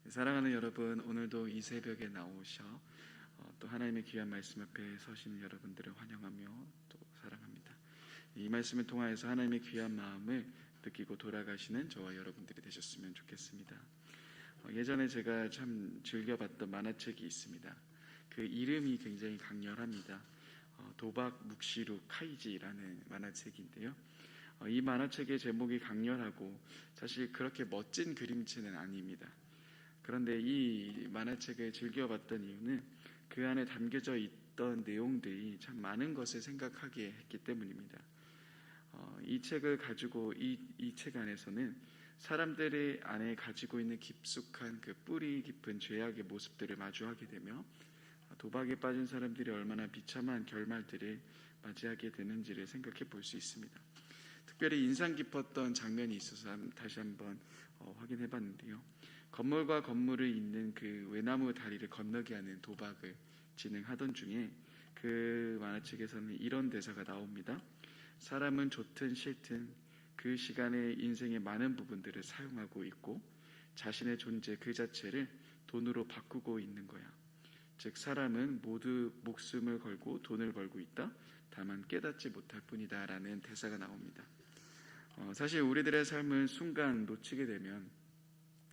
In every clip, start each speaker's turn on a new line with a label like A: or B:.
A: 사랑하는 여러분, 오늘도 이 새벽에 나오셔 또 하나님의 귀한 말씀 앞에 서시는 여러분들을 환영하며 또 사랑합니다. 이 말씀을 통하여서 하나님의 귀한 마음을 느끼고 돌아가시는 저와 여러분들이 되셨으면 좋겠습니다. 예전에 제가 참 즐겨봤던 만화책이 있습니다. 그 이름이 굉장히 강렬합니다. 도박 묵시록 카이지라는 만화책인데요. 이 만화책의 제목이 강렬하고 사실 그렇게 멋진 그림체는 아닙니다. 그런데 이 만화책을 즐겨봤던 이유는 그 안에 담겨져 있던 내용들이 참 많은 것을 생각하게 했기 때문입니다. 이 책을 가지고 이 책 안에서는 사람들의 안에 가지고 있는 깊숙한 그 뿌리 깊은 죄악의 모습들을 마주하게 되며 도박에 빠진 사람들이 얼마나 비참한 결말들을 맞이하게 되는지를 생각해 볼 수 있습니다. 특별히 인상 깊었던 장면이 있어서 다시 한번 확인해 봤는데요. 건물과 건물을 잇는 그 외나무 다리를 건너게 하는 도박을 진행하던 중에 그 만화책에서는 이런 대사가 나옵니다. 사람은 좋든 싫든 그 시간에 인생의 많은 부분들을 사용하고 있고 자신의 존재 그 자체를 돈으로 바꾸고 있는 거야. 즉 사람은 모두 목숨을 걸고 돈을 벌고 있다. 다만 깨닫지 못할 뿐이다 라는 대사가 나옵니다. 사실 우리들의 삶을 순간 놓치게 되면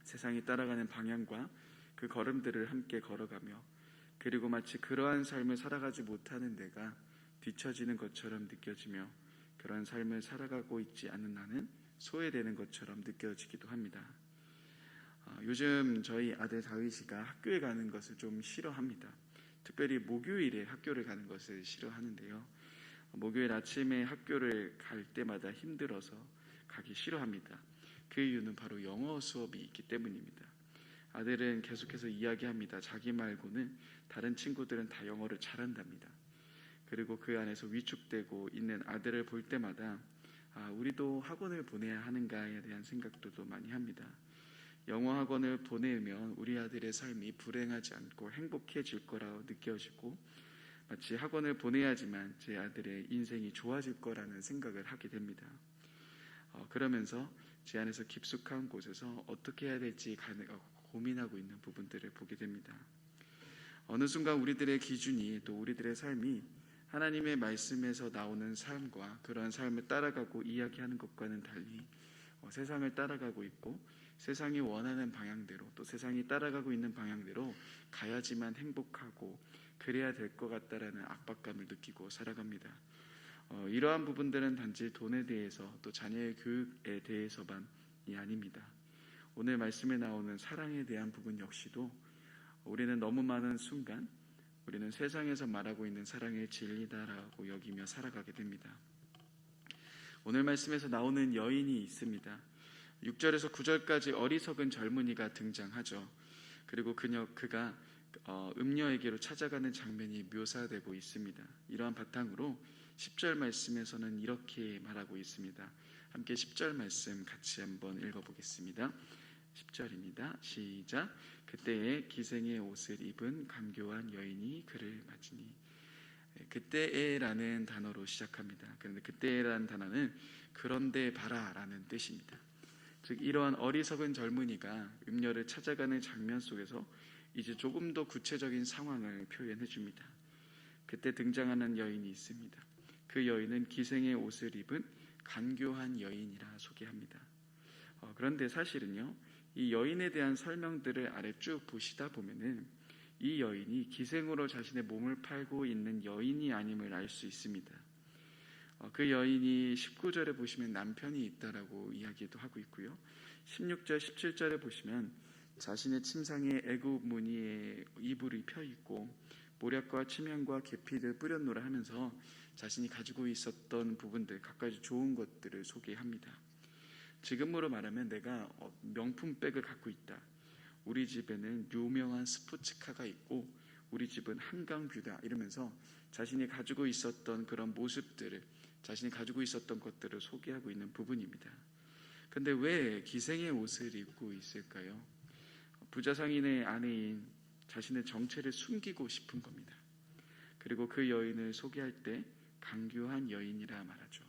A: 세상이 따라가는 방향과 그 걸음들을 함께 걸어가며 그리고 마치 그러한 삶을 살아가지 못하는 내가 뒤처지는 것처럼 느껴지며 그런 삶을 살아가고 있지 않는 나는 소외되는 것처럼 느껴지기도 합니다. 요즘 저희 아들 다윗이가 학교에 가는 것을 좀 싫어합니다. 특별히 목요일에 학교를 가는 것을 싫어하는데요. 목요일 아침에 학교를 갈 때마다 힘들어서 가기 싫어합니다. 그 이유는 바로 영어 수업이 있기 때문입니다. 아들은 계속해서 이야기합니다. 자기 말고는 다른 친구들은 다 영어를 잘한답니다. 그리고 그 안에서 위축되고 있는 아들을 볼 때마다 우리도 학원을 보내야 하는가에 대한 생각들도 많이 합니다. 영어 학원을 보내면 우리 아들의 삶이 불행하지 않고 행복해질 거라고 느껴지고 마치 학원을 보내야지만 제 아들의 인생이 좋아질 거라는 생각을 하게 됩니다. 그러면서 제 안에서 깊숙한 곳에서 어떻게 해야 될지 고민하고 있는 부분들을 보게 됩니다. 어느 순간 우리들의 기준이 또 우리들의 삶이 하나님의 말씀에서 나오는 삶과 그런 삶을 따라가고 이야기하는 것과는 달리 세상을 따라가고 있고 세상이 원하는 방향대로 또 세상이 따라가고 있는 방향대로 가야지만 행복하고 그래야 될 것 같다라는 압박감을 느끼고 살아갑니다. 이러한 부분들은 단지 돈에 대해서 또 자녀의 교육에 대해서만이 아닙니다. 오늘 말씀에 나오는 사랑에 대한 부분 역시도 우리는 너무 많은 순간 우리는 세상에서 말하고 있는 사랑의 진리다라고 여기며 살아가게 됩니다. 오늘 말씀에서 나오는 여인이 있습니다. 6절에서 9절까지 어리석은 젊은이가 등장하죠. 그리고 그가 음녀에게로 찾아가는 장면이 묘사되고 있습니다. 이러한 바탕으로 10절 말씀에서는 이렇게 말하고 있습니다. 함께 10절 말씀 같이 한번 읽어보겠습니다. 10절입니다. 시작. 그때에 기생의 옷을 입은 간교한 여인이 그를 맞으니. 그때에라는 단어로 시작합니다. 그런데 그때에라는 단어는 그런데 봐라라는 뜻입니다. 즉 이러한 어리석은 젊은이가 음녀를 찾아가는 장면 속에서 이제 조금 더 구체적인 상황을 표현해 줍니다. 그때 등장하는 여인이 있습니다. 그 여인은 기생의 옷을 입은 간교한 여인이라 소개합니다. 그런데 사실은요, 이 여인에 대한 설명들을 아래 쭉 보시다 보면은 이 여인이 기생으로 자신의 몸을 팔고 있는 여인이 아님을 알 수 있습니다. 그 여인이 19절에 보시면 남편이 있다라고 이야기도 하고 있고요. 16절, 17절에 보시면 자신의 침상에 애굽 무늬의 이불이 펴 있고 모략과 침향과 계피를 뿌렸노라 하면서 자신이 가지고 있었던 부분들 갖가지 좋은 것들을 소개합니다. 지금으로 말하면 내가 명품백을 갖고 있다. 우리 집에는 유명한 스포츠카가 있고 우리 집은 한강뷰다 이러면서 자신이 가지고 있었던 그런 모습들을 자신이 가지고 있었던 것들을 소개하고 있는 부분입니다. 그런데 왜 기생의 옷을 입고 있을까요? 부자 상인의 아내인 자신의 정체를 숨기고 싶은 겁니다. 그리고 그 여인을 소개할 때 간교한 여인이라 말하죠.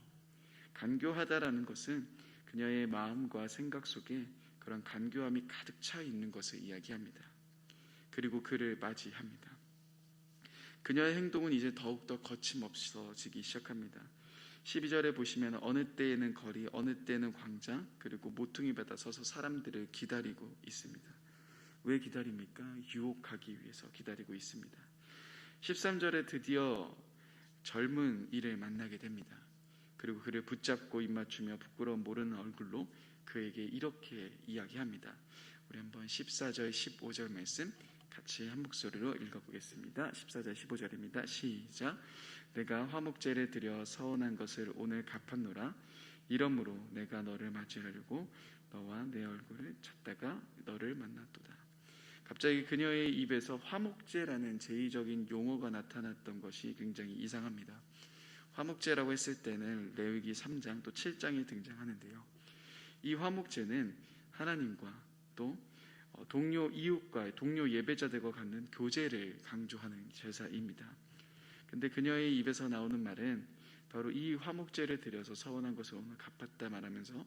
A: 간교하다라는 것은 그녀의 마음과 생각 속에 그런 간교함이 가득 차 있는 것을 이야기합니다. 그리고 그를 맞이합니다. 그녀의 행동은 이제 더욱더 거침없어지기 시작합니다. 12절에 보시면 어느 때에는 거리, 어느 때에는 광장, 그리고 모퉁이 밭에 서서 사람들을 기다리고 있습니다. 왜 기다립니까? 유혹하기 위해서 기다리고 있습니다. 13절에 드디어 젊은 이를 만나게 됩니다. 그리고 그를 붙잡고 입맞추며 부끄러움 모르는 얼굴로 그에게 이렇게 이야기합니다. 우리 한번 14절 15절 말씀 같이 한 목소리로 읽어보겠습니다. 14절 15절입니다. 시작. 내가 화목제를 드려 서운한 것을 오늘 갚았노라. 이러므로 내가 너를 맞이하려고 너와 내 얼굴을 찾다가 너를 만났도다. 갑자기 그녀의 입에서 화목제라는 제의적인 용어가 나타났던 것이 굉장히 이상합니다. 화목제라고 했을 때는 레위기 3장 또 7장에 등장하는데요. 이 화목제는 하나님과 또 동료 이웃과 동료 예배자들과 갖는 교제를 강조하는 제사입니다. 근데 그녀의 입에서 나오는 말은 바로 이 화목제를 드려서 서운한 것을 오늘 갚았다 말하면서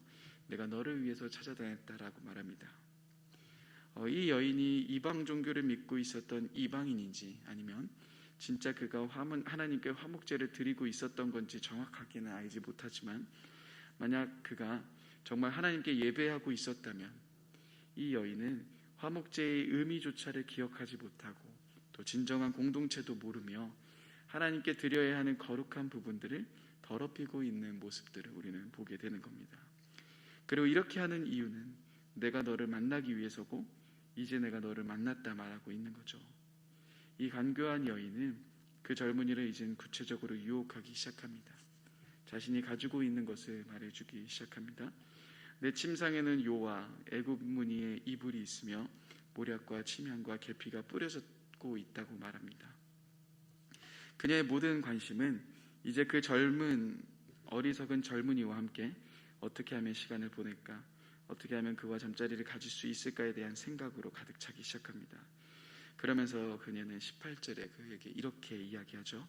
A: 내가 너를 위해서 찾아다녔다라고 말합니다. 이 여인이 이방 종교를 믿고 있었던 이방인인지 아니면 진짜 그가 하나님께 화목제를 드리고 있었던 건지 정확하게는 알지 못하지만 만약 그가 정말 하나님께 예배하고 있었다면 이 여인은 화목제의 의미조차를 기억하지 못하고 또 진정한 공동체도 모르며 하나님께 드려야 하는 거룩한 부분들을 더럽히고 있는 모습들을 우리는 보게 되는 겁니다. 그리고 이렇게 하는 이유는 내가 너를 만나기 위해서고 이제 내가 너를 만났다 말하고 있는 거죠. 이 간교한 여인은 그 젊은이를 이젠 구체적으로 유혹하기 시작합니다. 자신이 가지고 있는 것을 말해주기 시작합니다. 내 침상에는 요와 애굽 무늬의 이불이 있으며 모략과 침향과 계피가 뿌려졌고 있다고 말합니다. 그녀의 모든 관심은 이제 그 어리석은 젊은이와 함께 어떻게 하면 시간을 보낼까, 어떻게 하면 그와 잠자리를 가질 수 있을까에 대한 생각으로 가득 차기 시작합니다. 그러면서 그녀는 18절에 그에게 이렇게 이야기하죠.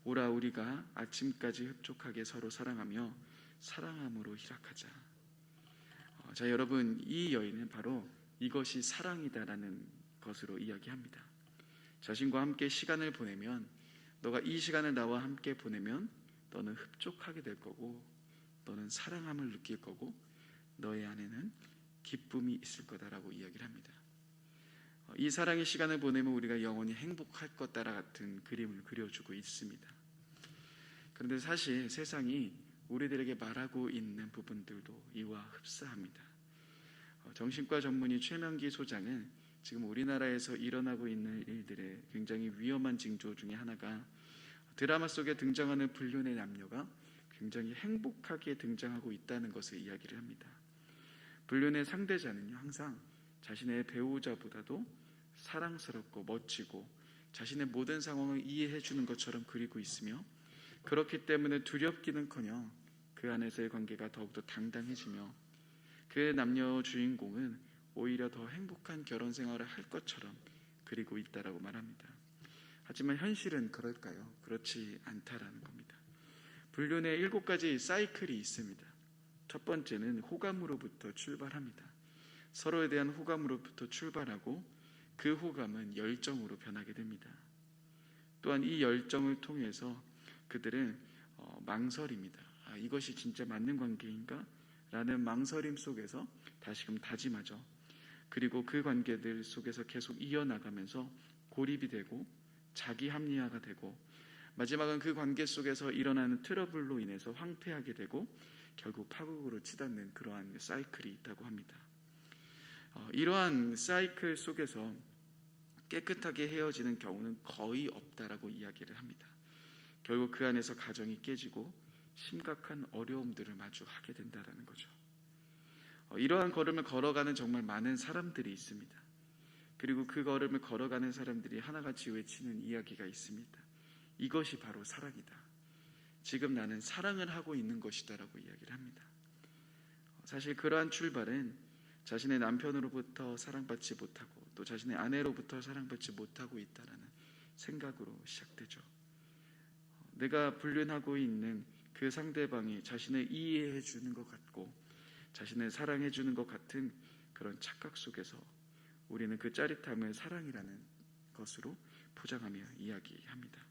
A: 오라 우리가 아침까지 흡족하게 서로 사랑하며 사랑함으로 희락하자. 자, 여러분, 이 여인은 바로 이것이 사랑이다라는 것으로 이야기합니다. 자신과 함께 시간을 보내면 너가 이 시간을 나와 함께 보내면 너는 흡족하게 될 거고 너는 사랑함을 느낄 거고 너의 안에는 기쁨이 있을 거다라고 이야기를 합니다. 이 사랑의 시간을 보내면 우리가 영원히 행복할 것다라 같은 그림을 그려주고 있습니다. 그런데 사실 세상이 우리들에게 말하고 있는 부분들도 이와 흡사합니다. 정신과 전문의 최명기 소장은 지금 우리나라에서 일어나고 있는 일들의 굉장히 위험한 징조 중에 하나가 드라마 속에 등장하는 불륜의 남녀가 굉장히 행복하게 등장하고 있다는 것을 이야기를 합니다. 불륜의 상대자는요, 항상 자신의 배우자보다도 사랑스럽고 멋지고 자신의 모든 상황을 이해해 주는 것처럼 그리고 있으며 그렇기 때문에 두렵기는커녕 그 안에서의 관계가 더욱더 당당해지며 그 남녀 주인공은 오히려 더 행복한 결혼 생활을 할 것처럼 그리고 있다라고 말합니다. 하지만 현실은 그럴까요? 그렇지 않다라는 겁니다. 불륜의 7가지 사이클이 있습니다. 첫 번째는 호감으로부터 출발합니다. 서로에 대한 호감으로부터 출발하고 그 호감은 열정으로 변하게 됩니다. 또한 이 열정을 통해서 그들은 망설입니다. 이것이 진짜 맞는 관계인가? 라는 망설임 속에서 다시금 다짐하죠. 그리고 그 관계들 속에서 계속 이어나가면서 고립이 되고 자기 합리화가 되고 마지막은 그 관계 속에서 일어나는 트러블로 인해서 황폐하게 되고 결국 파국으로 치닫는 그러한 사이클이 있다고 합니다. 이러한 사이클 속에서 깨끗하게 헤어지는 경우는 거의 없다라고 이야기를 합니다. 결국 그 안에서 가정이 깨지고 심각한 어려움들을 마주하게 된다는 거죠. 이러한 걸음을 걸어가는 정말 많은 사람들이 있습니다. 그리고 그 걸음을 걸어가는 사람들이 하나같이 외치는 이야기가 있습니다. 이것이 바로 사랑이다. 지금 나는 사랑을 하고 있는 것이다라고 이야기를 합니다. 사실 그러한 출발은 자신의 남편으로부터 사랑받지 못하고 또 자신의 아내로부터 사랑받지 못하고 있다는 생각으로 시작되죠. 내가 불륜하고 있는 그 상대방이 자신을 이해해 주는 것 같고 자신을 사랑해 주는 것 같은 그런 착각 속에서 우리는 그 짜릿함을 사랑이라는 것으로 포장하며 이야기합니다.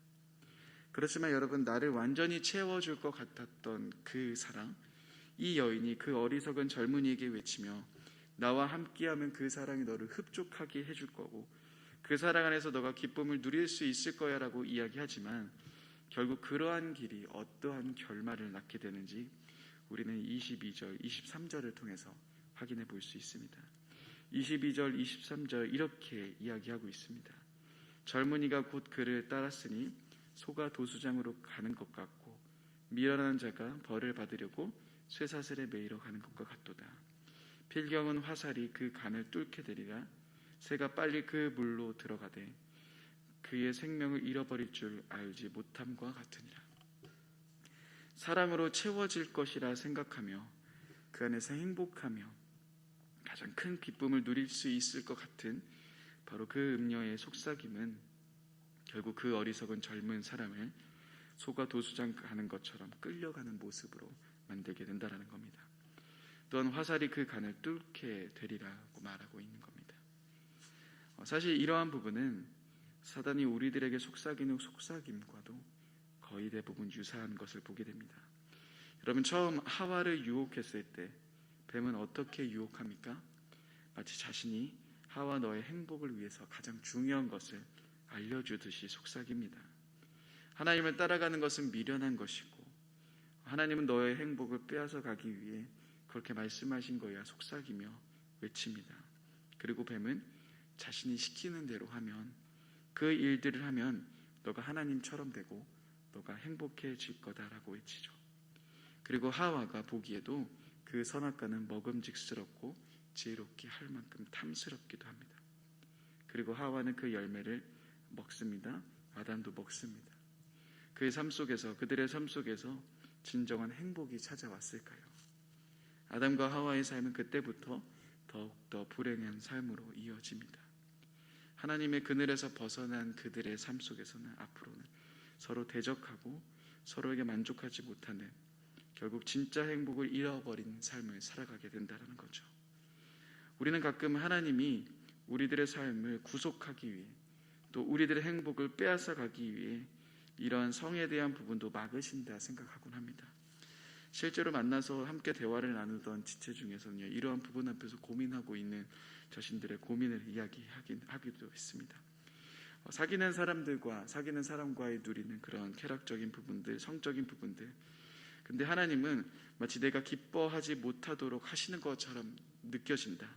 A: 그렇지만 여러분, 나를 완전히 채워줄 것 같았던 그 사랑, 이 여인이 그 어리석은 젊은이에게 외치며 나와 함께하면 그 사랑이 너를 흡족하게 해줄 거고 그 사랑 안에서 너가 기쁨을 누릴 수 있을 거야 라고 이야기하지만 결국 그러한 길이 어떠한 결말을 낳게 되는지 우리는 22절, 23절을 통해서 확인해 볼 수 있습니다. 22절, 23절 이렇게 이야기하고 있습니다. 젊은이가 곧 그를 따랐으니 소가 도수장으로 가는 것 같고 미련한 자가 벌을 받으려고 쇠사슬에 매이러 가는 것과 같도다. 필경은 화살이 그 간을 뚫게 되리라. 새가 빨리 그 물로 들어가되 그의 생명을 잃어버릴 줄 알지 못함과 같으니라. 사랑으로 채워질 것이라 생각하며 그 안에서 행복하며 가장 큰 기쁨을 누릴 수 있을 것 같은 바로 그 음녀의 속삭임은 결국 그 어리석은 젊은 사람을 소가 도수장 가는 것처럼 끌려가는 모습으로 만들게 된다는 겁니다. 또한 화살이 그 간을 뚫게 되리라고 말하고 있는 겁니다. 사실 이러한 부분은 사단이 우리들에게 속삭이는 속삭임과도 거의 대부분 유사한 것을 보게 됩니다. 여러분, 처음 하와를 유혹했을 때 뱀은 어떻게 유혹합니까? 마치 자신이 하와 너의 행복을 위해서 가장 중요한 것을 알려주듯이 속삭입니다. 하나님을 따라가는 것은 미련한 것이고 하나님은 너의 행복을 빼앗아 가기 위해 그렇게 말씀하신 거야 속삭이며 외칩니다. 그리고 뱀은 자신이 시키는 대로 하면 그 일들을 하면 너가 하나님처럼 되고 너가 행복해질 거다라고 외치죠. 그리고 하와가 보기에도 그 선악과는 먹음직스럽고 지혜롭게 할 만큼 탐스럽기도 합니다. 그리고 하와는 그 열매를 먹습니다. 아담도 먹습니다. 그의 삶 속에서, 그들의 삶 속에서 진정한 행복이 찾아왔을까요? 아담과 하와의 삶은 그때부터 더욱더 불행한 삶으로 이어집니다. 하나님의 그늘에서 벗어난 그들의 삶 속에서는 앞으로는 서로 대적하고 서로에게 만족하지 못하는 결국 진짜 행복을 잃어버린 삶을 살아가게 된다는 거죠. 우리는 가끔 하나님이 우리들의 삶을 구속하기 위해 또 우리들의 행복을 빼앗아 가기 위해 이러한 성에 대한 부분도 막으신다 생각하곤 합니다. 실제로 만나서 함께 대화를 나누던 지체 중에서는요, 이러한 부분 앞에서 고민하고 있는 자신들의 고민을 이야기하기도 했습니다. 사귀는 사람과의 누리는 그런 쾌락적인 부분들, 성적인 부분들, 근데 하나님은 마치 내가 기뻐하지 못하도록 하시는 것처럼 느껴진다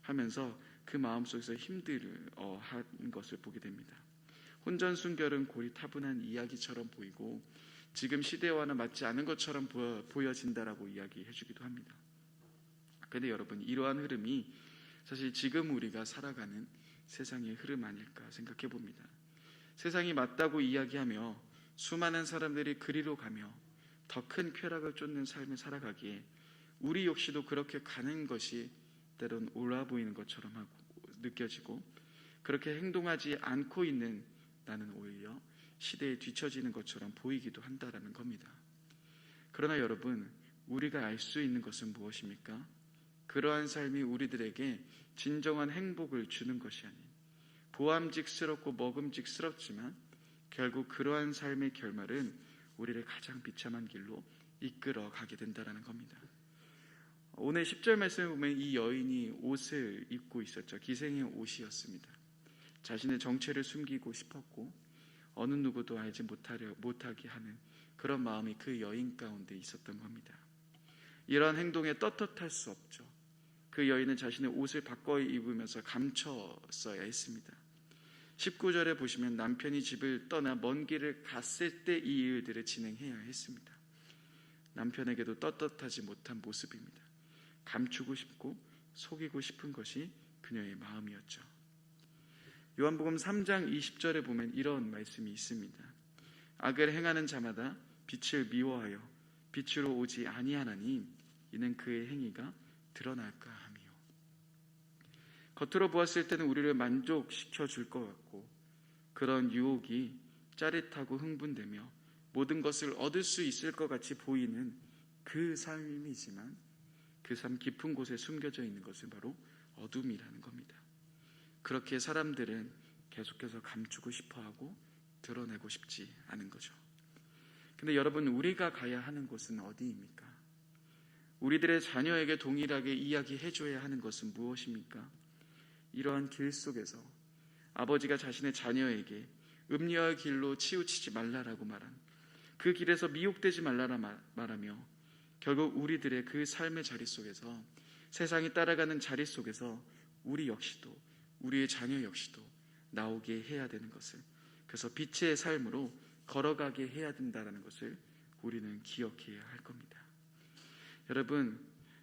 A: 하면서 그 마음속에서 힘들어한 것을 보게 됩니다. 혼전순결은 고리타분한 이야기처럼 보이고 지금 시대와는 맞지 않은 것처럼 보여진다라고 이야기해 주기도 합니다. 그런데 여러분, 이러한 흐름이 사실 지금 우리가 살아가는 세상의 흐름 아닐까 생각해 봅니다. 세상이 맞다고 이야기하며 수많은 사람들이 그리로 가며 더 큰 쾌락을 쫓는 삶을 살아가기에 우리 역시도 그렇게 가는 것이 때론 옳아 보이는 것처럼 하고 느껴지고 그렇게 행동하지 않고 있는 나는 오히려 시대에 뒤처지는 것처럼 보이기도 한다라는 겁니다. 그러나 여러분, 우리가 알 수 있는 것은 무엇입니까? 그러한 삶이 우리들에게 진정한 행복을 주는 것이 아닌 보암직스럽고 먹음직스럽지만 결국 그러한 삶의 결말은 우리를 가장 비참한 길로 이끌어 가게 된다는 겁니다. 오늘 10절 말씀을 보면 이 여인이 옷을 입고 있었죠. 기생의 옷이었습니다. 자신의 정체를 숨기고 싶었고 어느 누구도 알지 못하게 하는 그런 마음이 그 여인 가운데 있었던 겁니다. 이러한 행동에 떳떳할 수 없죠. 그 여인은 자신의 옷을 바꿔 입으면서 감췄어야 했습니다. 19절에 보시면 남편이 집을 떠나 먼 길을 갔을 때 이 일들을 진행해야 했습니다. 남편에게도 떳떳하지 못한 모습입니다. 감추고 싶고 속이고 싶은 것이 그녀의 마음이었죠. 요한복음 3장 20절에 보면 이런 말씀이 있습니다. 악을 행하는 자마다 빛을 미워하여 빛으로 오지 아니하나니 이는 그의 행위가 드러날까 함이요. 겉으로 보았을 때는 우리를 만족시켜 줄 것 같고 그런 유혹이 짜릿하고 흥분되며 모든 것을 얻을 수 있을 것 같이 보이는 그 삶이지만 그 삶 깊은 곳에 숨겨져 있는 것은 바로 어둠이라는 겁니다. 그렇게 사람들은 계속해서 감추고 싶어하고 드러내고 싶지 않은 거죠. 근데 여러분, 우리가 가야 하는 곳은 어디입니까? 우리들의 자녀에게 동일하게 이야기해줘야 하는 것은 무엇입니까? 이러한 길 속에서 아버지가 자신의 자녀에게 음녀의 길로 치우치지 말라라고 말한 그 길에서 미혹되지 말라라 말하며 결국 우리들의 그 삶의 자리 속에서, 세상이 따라가는 자리 속에서 우리 역시도, 우리의 자녀 역시도 나오게 해야 되는 것을, 그래서 빛의 삶으로 걸어가게 해야 된다는 것을 우리는 기억해야 할 겁니다. 여러분,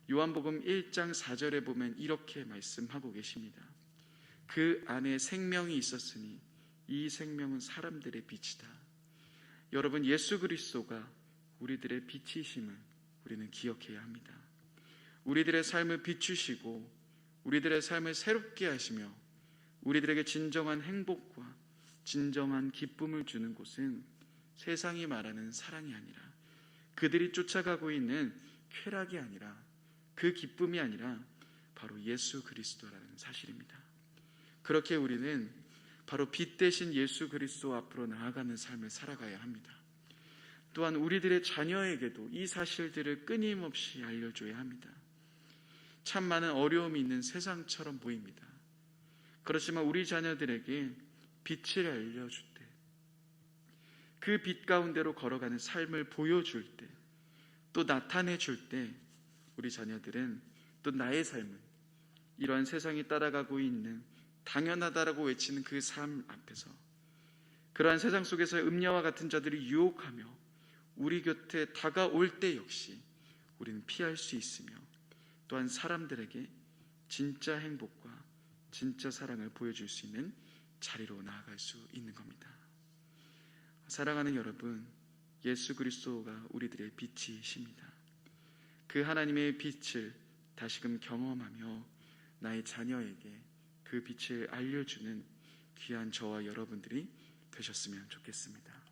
A: 요한복음 1장 4절에 보면 이렇게 말씀하고 계십니다. 그 안에 생명이 있었으니 이 생명은 사람들의 빛이다. 여러분, 예수 그리스도가 우리들의 빛이심을 우리는 기억해야 합니다. 우리들의 삶을 비추시고 우리들의 삶을 새롭게 하시며 우리들에게 진정한 행복과 진정한 기쁨을 주는 곳은 세상이 말하는 사랑이 아니라, 그들이 쫓아가고 있는 쾌락이 아니라, 그 기쁨이 아니라 바로 예수 그리스도라는 사실입니다. 그렇게 우리는 바로 빛 대신 예수 그리스도 앞으로 나아가는 삶을 살아가야 합니다. 또한 우리들의 자녀에게도 이 사실들을 끊임없이 알려줘야 합니다. 참 많은 어려움이 있는 세상처럼 보입니다. 그렇지만 우리 자녀들에게 빛을 알려줄 때, 그 빛 가운데로 걸어가는 삶을 보여줄 때, 또 나타내줄 때, 우리 자녀들은 또 나의 삶은 이러한 세상이 따라가고 있는 당연하다라고 외치는 그 삶 앞에서, 그러한 세상 속에서 음녀와 같은 자들이 유혹하며 우리 곁에 다가올 때 역시 우리는 피할 수 있으며, 또한 사람들에게 진짜 행복과 진짜 사랑을 보여줄 수 있는 자리로 나아갈 수 있는 겁니다. 사랑하는 여러분, 예수 그리스도가 우리들의 빛이십니다. 그 하나님의 빛을 다시금 경험하며 나의 자녀에게 그 빛을 알려주는 귀한 저와 여러분들이 되셨으면 좋겠습니다.